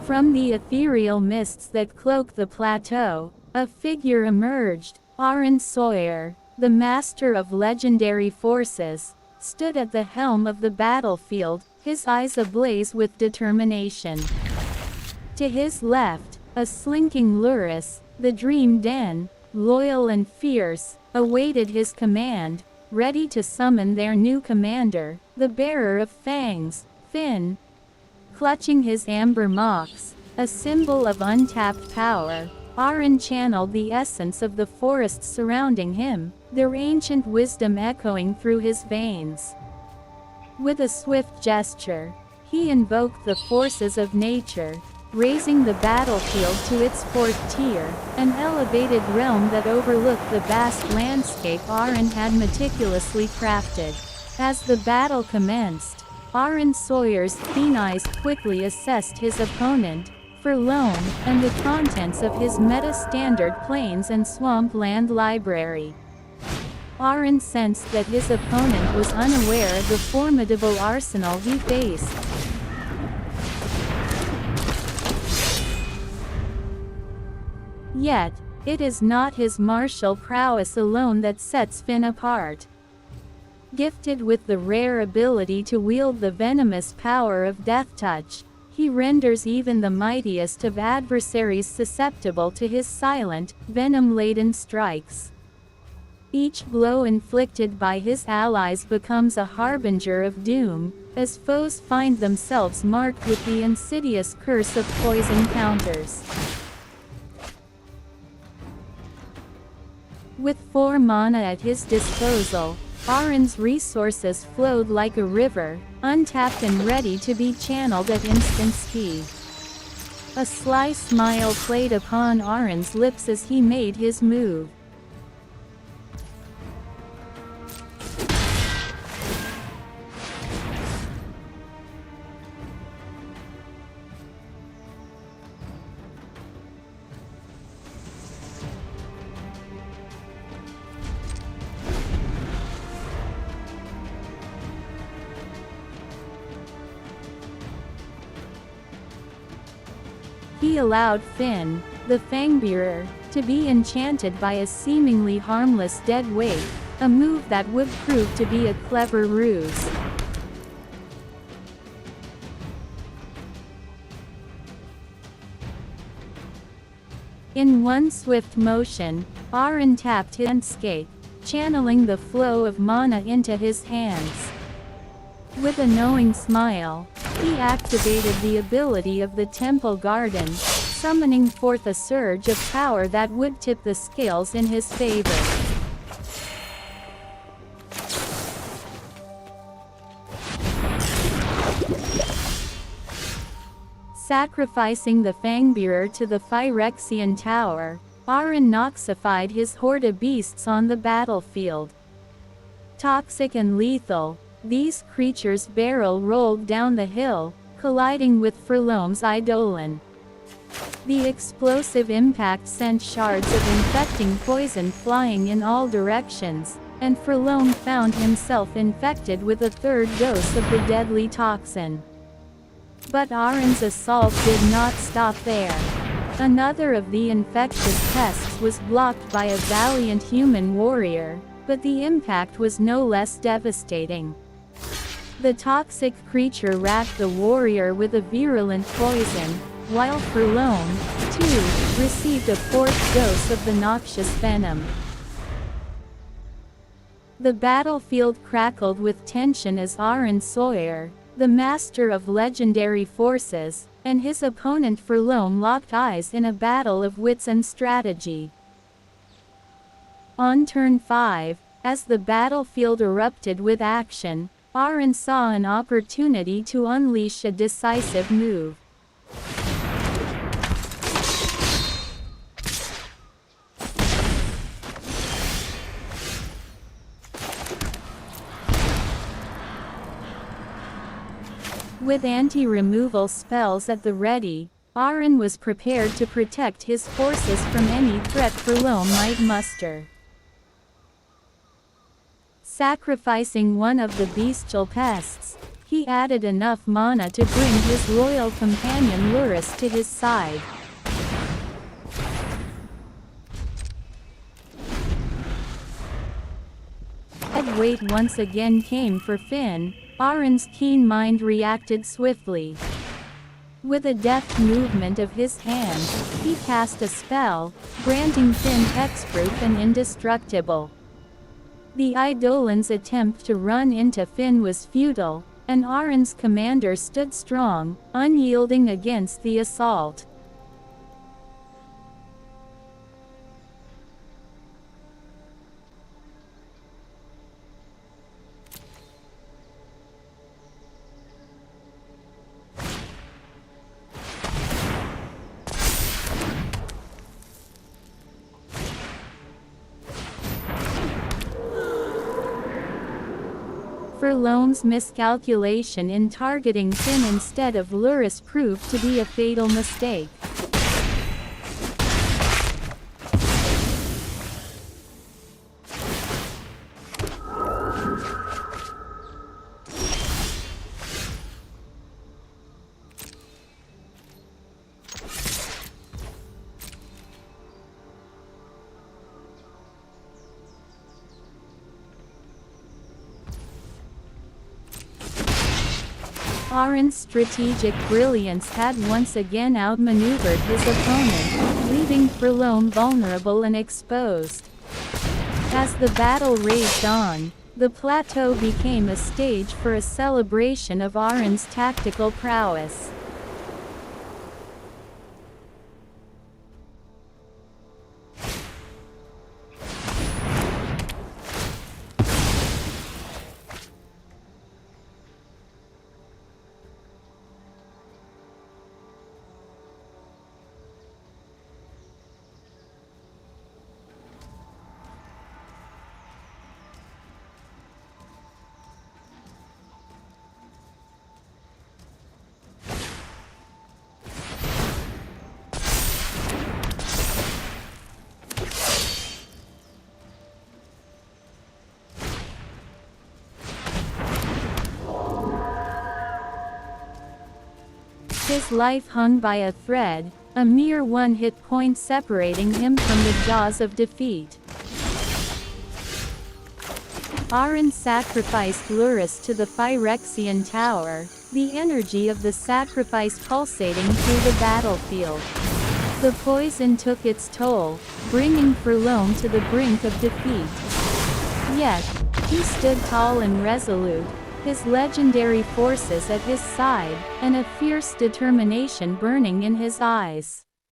From the ethereal mists that cloak the plateau, a figure emerged. Aaron Sawyer, the master of legendary forces, stood at the helm of the battlefield, his eyes ablaze with determination. To his left, a slinking Luris, the Dream Den, loyal and fierce, awaited his command, ready to summon their new commander, the bearer of fangs, Finn. Clutching his amber mox, a symbol of untapped power, Aaron channeled the essence of the forests surrounding him, their ancient wisdom echoing through his veins. With a swift gesture, he invoked the forces of nature, raising the battlefield to its fourth tier, an elevated realm that overlooked the vast landscape Aaron had meticulously crafted. As the battle commenced, Aaron Sawyer's keen eyes quickly assessed his opponent, Furlone, and the contents of his meta-standard Plains and Swampland library. Aaron sensed that his opponent was unaware of the formidable arsenal he faced. Yet, it is not his martial prowess alone that sets Finn apart. Gifted with the rare ability to wield the venomous power of Death Touch, he renders even the mightiest of adversaries susceptible to his silent, venom-laden strikes. Each blow inflicted by his allies becomes a harbinger of doom, as foes find themselves marked with the insidious curse of poison counters. With 4 mana at his disposal, Aaron's resources flowed like a river, untapped and ready to be channeled at instant speed. A sly smile played upon Aaron's lips as he made his move. He allowed Finn, the Fangbearer, to be enchanted by a seemingly harmless dead weight, a move that would prove to be a clever ruse. In one swift motion, Aaron tapped his landscape, channeling the flow of mana into his hands. With a knowing smile, he activated the ability of the Temple Garden, summoning forth a surge of power that would tip the scales in his favor. Sacrificing the Fangbearer to the Phyrexian Tower, Aaron noxified his horde of beasts on the battlefield. Toxic and lethal, these creatures barrel-rolled down the hill, colliding with Furlone's Eidolon. The explosive impact sent shards of infecting poison flying in all directions, and Furlone found himself infected with a 3rd dose of the deadly toxin. But Aaron's assault did not stop there. Another of the infectious pests was blocked by a valiant human warrior, but the impact was no less devastating. The toxic creature racked the warrior with a virulent poison, while Furlone, too, received a 4th dose of the noxious venom. The battlefield crackled with tension as Aaron Sawyer, the master of legendary forces, and his opponent Furlone locked eyes in a battle of wits and strategy. On turn 5, as the battlefield erupted with action, Aaron saw an opportunity to unleash a decisive move. With anti-removal spells at the ready, Aaron was prepared to protect his forces from any threat Furlone might muster. Sacrificing one of the bestial pests, he added enough mana to bring his loyal companion Lurrus to his side. Dead weight once again came for Finn. Auron's keen mind reacted swiftly. With a deft movement of his hand, he cast a spell, granting Finn hexproof and indestructible. The Eidolons' attempt to run into Finn was futile, and Auron's commander stood strong, unyielding against the assault. Furlong's miscalculation in targeting Finn instead of Lurrus proved to be a fatal mistake. Auron's strategic brilliance had once again outmaneuvered his opponent, leaving Furlong vulnerable and exposed. As the battle raged on, the plateau became a stage for a celebration of Auron's tactical prowess. His life hung by a thread, a mere one hit point separating him from the jaws of defeat. Auron sacrificed Lurrus to the Phyrexian tower, the energy of the sacrifice pulsating through the battlefield. The poison took its toll, bringing Furlong to the brink of defeat. Yet, he stood tall and resolute, his legendary forces at his side, and a fierce determination burning in his eyes.